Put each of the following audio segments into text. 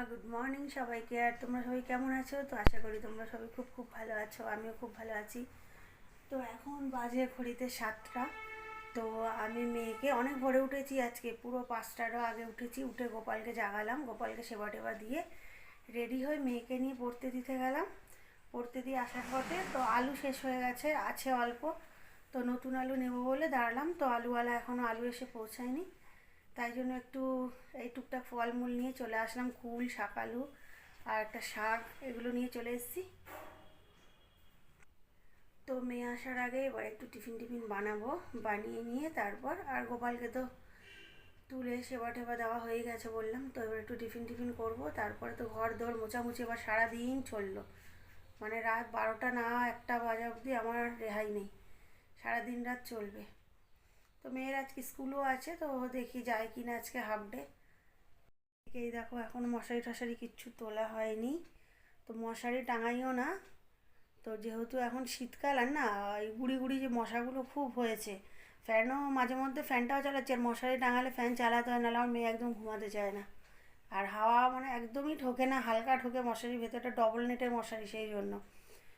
Good morning সবাইকে। আর তোমরা সবাই কেমন আছো? তো আশা করি তোমরা সবাই খুব খুব ভালো আছো, আমিও খুব ভালো আছি। তো এখন বাজে ঘড়িতে 7টা। তো আমি মেয়েকে অনেক ভোরে উঠেছি, আজকে পুরো 5টারও আগে উঠেছি। উঠে গোপালকে জাগালাম, গোপালকে সেবা টেবা দিয়ে রেডি হয়ে মেয়েকে নিয়ে পড়তে দিতে গেলাম। পড়তে দিয়ে আসার পথে তো আলু শেষ হয়ে গেছে, আছে অল্প। তো নতুন আলু নেবো বলে দাঁড়ালাম, তো আলুওয়ালা এখনও আলু এসে পৌঁছায়নি। তাই জন্য একটু এই টুকটাক ফলমূল নিয়ে চলে আসলাম, কুল, শাকালু আর একটা শাক, এগুলো নিয়ে চলে এসেছি। তো মেয়ে আসার আগে এবার একটু টিফিন টিফিন বানাবো, বানিয়ে নিয়ে তারপর আর গোপালকে তো তুলে সেবা টেবা দেওয়া হয়ে গেছে বললাম। তো এবার একটু টিফিন টিফিন করবো, তারপরে তো ঘর দোর মোছামুছি এবার সারাদিন চললো। মানে রাত 12টা না 1টা বাজা অবধি আমার রেহাই নেই, সারাদিন রাত চলবে। তো মেয়ের আজকে স্কুলও আছে, তো দেখি যায় কি না আজকে হাফ ডে। এই দেখো এখন মশারি টশারি কিচ্ছু তোলা হয়নি, তো মশারি টাঙাইও না। তো যেহেতু এখন শীতকাল আর না, এই গুড়ি গুড়ি যে মশাগুলো খুব হয়েছে, ফ্যানও মাঝে মধ্যে ফ্যানটাও চালাচ্ছে, আর মশারি টাঙালে ফ্যান চালাতে হয়, নাহলে আমার মেয়ে একদম ঘুমাতে চায় না। আর হাওয়া মানে একদমই ঢোকে না, হালকা ঢোকে মশারির ভেতরটা, ডবল নেটের মশারি, সেই জন্য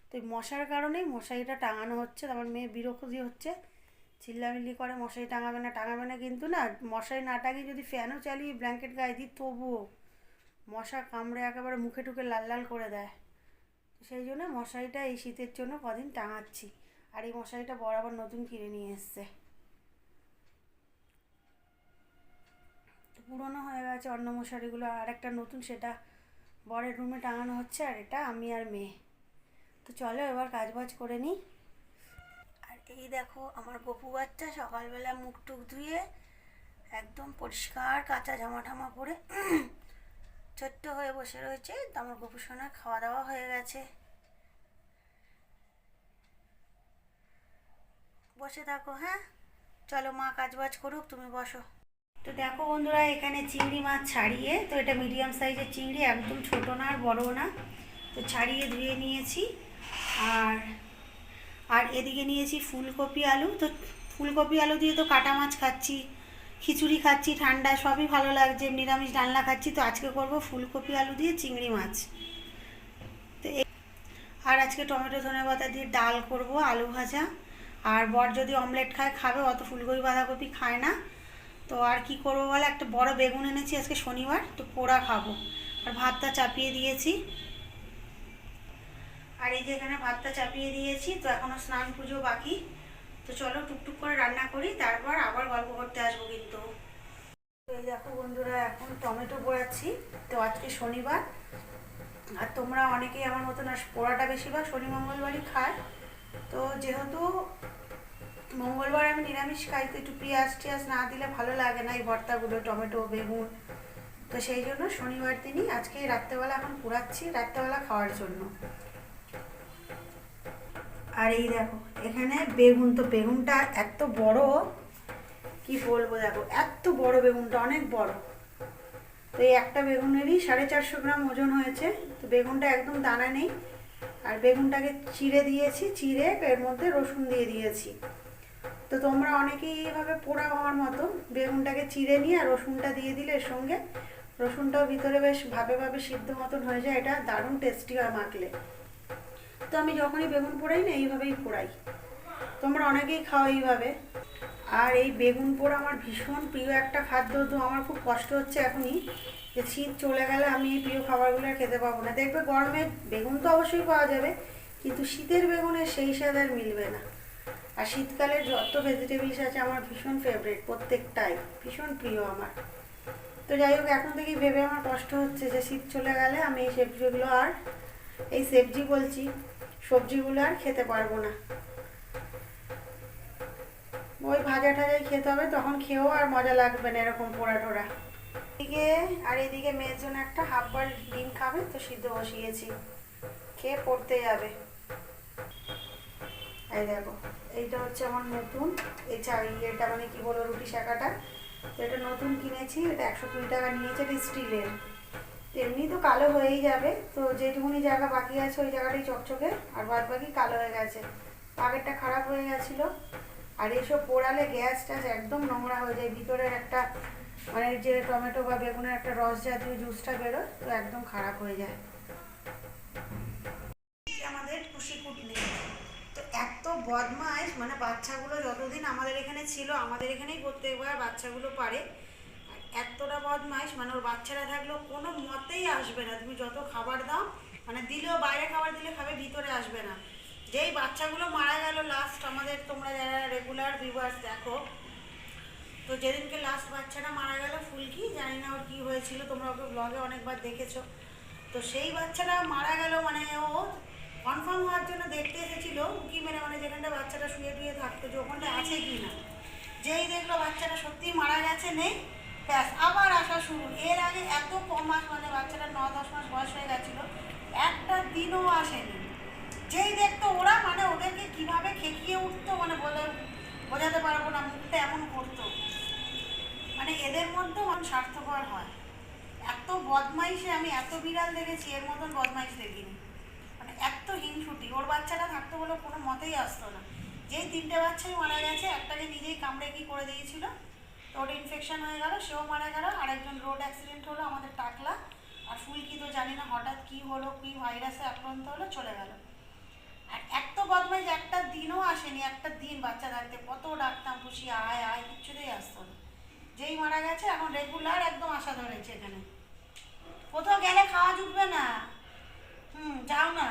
তো এই মশার কারণেই মশারিটা টাঙানো হচ্ছে। আমার মেয়ে বিরক্তি হচ্ছে, চিল্লামিল্লি করে মশারি টাঙাবে না টাঙাবে না, কিন্তু না, মশারি না টাঙিয়ে যদি ফ্যানও চালিয়ে ব্ল্যাঙ্কেট গায়ে দিই তবুও মশা কামড়ে একেবারে মুখে টুকে লাল লাল করে দেয়। সেই জন্য মশারিটা এই শীতের জন্য কদিন টাঙাচ্ছি। আর এই মশারিটা বড় আবার নতুন কিনে নিয়ে এসছে, পুরনো হয়ে গেছে অন্য মশারিগুলো, আর একটা নতুন সেটা বরের রুমে টাঙানো হচ্ছে, আর এটা আমি আর মেয়ে। তো চলো এবার কাজবাজ করে নিই। আর এই দেখো আমার গপু বাচ্চা সকালবেলা মুখ টুক ধুয়ে একদম পরিষ্কার কাঁচা জামা ঠামা পরে ছোট্ট হয়ে বসে রয়েছে। তো আমার গপু সোনা খাওয়া দাওয়া হয়ে গেছে, বসে থাকো। হ্যাঁ চলো, মা কাজবাজ করুক, তুমি বসো। তো দেখো বন্ধুরা, এখানে চিংড়ি মাছ ছাড়িয়ে, তো এটা মিডিয়াম সাইজের চিংড়ি, একদম ছোটো না আর বড়ও না, তো ছাড়িয়ে ধুয়ে নিয়েছি। আর আর এদিকে নিয়েছি ফুলকপি আলু। তো ফুলকপি আলু দিয়ে তো কাটা মাছ খাচ্ছি, খিচুড়ি খাচ্ছি, ঠান্ডা সবই ভালো লাগছে, নিরামিষ ডালনা খাচ্ছি। তো আজকে করব ফুলকপি আলু দিয়ে চিংড়ি মাছ। তো আর আজকে টমেটো ধনেপাতা দিয়ে ডাল করব, আলু ভাজা। আর বর যদি অমলেট খায় খাবে, অত ফুলকপি বাঁধাকপি খায় না। তো আর কি করবো বলে, একটা বড় বেগুন এনেছি, আজকে শনিবার তো পোড়া খাবো। আর ভাতটা চাপিয়ে দিয়েছি। আর এই যে এখানে ভাতটা চাপিয়ে দিয়েছি, তো এখনও স্নান পুজো বাকি। তো চলো টুকটুক করে রান্না করি, তারপর আবার গল্প করতে আসবো কিন্তু। এই দেখো বন্ধুরা, এখন টমেটো পোড়াচ্ছি। তো আজকে শনিবার, আর তোমরা অনেকেই আমার মতন আর পোড়াটা বেশিরভাগ শনি মঙ্গলবারই খায়। তো যেহেতু মঙ্গলবার আমি নিরামিষ খাই, তো একটু পেঁয়াজ টিয়াজ না দিলে ভালো লাগে না এই ভর্তাগুলো, টমেটো বেগুন। তো সেই জন্য শনিবার দিনই আজকে রাত্রেবেলা এখন পোড়াচ্ছি, রাত্রেবেলা খাওয়ার জন্য। আর এই দেখো এখানে বেগুন, তো বেগুনটা এত বড়, কি বলবো, দেখো এত বড় বেগুনটা, অনেক বড়। তো এই একটা বেগুনেরই 450 গ্রাম ওজন হয়েছে। তো বেগুনটা একদম দানা নেই। আর বেগুনটাকে চিড়ে দিয়েছি, চিড়ে এর মধ্যে রসুন দিয়ে দিয়েছি। তো তোমরা অনেকেই এইভাবে পোড়াও আমার মতো, বেগুনটাকে চিড়ে নিয়ে আর রসুনটা দিয়ে দিলে এর সঙ্গে, রসুনটাও ভিতরে বেশ ভাবে ভাবে সিদ্ধ মতন হয়ে যায়, এটা দারুণ টেস্টি হয় মাখলে। তো আমি যখনই বেগুন পোড়াই না এইভাবেই পোড়াই, তোমরা অনেকেই খাও এইভাবে। আর এই বেগুন পোড়া আমার ভীষণ প্রিয় একটা খাদ্য। তো আমার খুব কষ্ট হচ্ছে এখনই, যে শীত চলে গেলে আমি এই প্রিয় খাবারগুলো আর খেতে পাবো না। দেখবে গরমে বেগুন তো অবশ্যই পাওয়া যাবে, কিন্তু শীতের বেগুনের সেই স্বাদ আর মিলবে না। আর শীতকালের যত ভেজিটেবলস আছে আমার ভীষণ ফেভারিট, প্রত্যেকটাই ভীষণ প্রিয় আমার। তো যাই হোক, এখন থেকেই ভেবে আমার কষ্ট হচ্ছে যে শীত চলে গেলে আমি এই সবজিগুলো আর, এই সবজি বলছি, সবজিগুলো আর খেতে পারবো না। ওই ভাজা টাজাই খেতে হবে, তখন খেয়েও আর মজা লাগবে না এরকম পোড়া টোড়া। এদিকে আর এদিকে মেয়ের জন্য একটা হাফ বয়েল ডিম খাবে, তো সিদ্ধ বসিয়েছি, খেয়ে পড়তে যাবে। এই দেখো, এইটা হচ্ছে আমার নতুন এই এটা মানে কি বলো, রুটি শাকাটা। তো এটা নতুন কিনেছি, এটা 120 টাকা নিয়েছে, এটা স্টিলের। এমনি তো কালো হয়েই যাবে, তো যেটুকুনি জায়গা বাকি আছে ওই জায়গাটাই চকচকে, আর বাদ বাকি কালো হয়ে গেছে। আগেরটা খারাপ হয়ে গেছিলো। আর এইসব পোড়ালে গ্যাস ট্যাস একদম নোংরা হয়ে যায়, ভিতরের একটা মানে যে টমেটো বা বেগুনের একটা রস জাতীয় জুসটা বেরোয়, তো একদম খারাপ হয়ে যায়। আমাদের পুষি কুটনি তো এত বদমাইশ, মানে বাচ্চাগুলো যতদিন আমাদের এখানে ছিল, আমাদের এখানেই প্রত্যেকবার বাচ্চাগুলো পারে, এতটা বদমাইশ, মানে ওর বাচ্চারা থাকলেও কোনো মতেই আসবে না, তুমি যত খাবার দাও, মানে দিলেও বাইরে খাবার দিলে খাবে, ভিতরে আসবে না। যেই বাচ্চাগুলো মারা গেল লাস্ট, আমাদের তোমরা যারা রেগুলার ভিউয়ার্স দেখো, তো যেদিনকে লাস্ট বাচ্চাটা মারা গেল ফুলকি, জানি না ওর কী হয়েছিল, তোমরা ওকে ব্লগে অনেকবার দেখেছো। তো সেই বাচ্চাটা মারা গেল, মানে ও কনফার্ম হওয়ার জন্য দেখতে এসেছিলো উকি মেরে, মানে যেখানটা বাচ্চাটা শুয়ে টুয়ে থাকতো যে ওখানটা আছে কি না। যেই দেখলো বাচ্চাটা সত্যিই মারা গেছে, নেই, ব্যাস আবার আসা শুরু। এর আগে এত কম মাস, মানে বাচ্চাটা 9-10 মাস বয়স হয়ে গেছিলো, একটা দিনও আসেনি। যেই দেখতো ওরা, মানে ওদেরকে কিভাবে খেকিয়ে উঠতো, মানে বলে বোঝাতে পারবো না, মুখটা এমন করতো, মানে এদের মধ্যেও মানুষ স্বার্থপর হয়। এত বদমাইশে আমি এত বিড়াল দেখেছি, এর মতন বদমাইশ দেখিনি, মানে এত হিংসুটি। ওর বাচ্চাটা থাকতো বলে কোনো মতেই আসতো না। যেই 3টে বাচ্চাই মারা গেছে, একটাকে নিজেই কামড়ে কি করে দিয়েছিল, তো ওটা ইনফেকশন হয়ে গেল, সেও মারা গেল। আরেকজন রোড অ্যাক্সিডেন্ট হলো আমাদের টাকলা। আর ফুলকি তো জানি না হঠাৎ কী হলো, কী ভাইরাসে আক্রান্ত হলো, চলে গেল। আর এত বদমাইশ, একটা দিনও আসেনি, একটা দিন বাচ্চা থাকতে কত ডাকতাম, খুশি আয় আয়, কিচ্ছুতেই আসতো না। যেই মারা গেছে এখন রেগুলার একদম আশা ধরেছে এখানে, কোথাও গেলে খাওয়া জুটবে না, যাও না।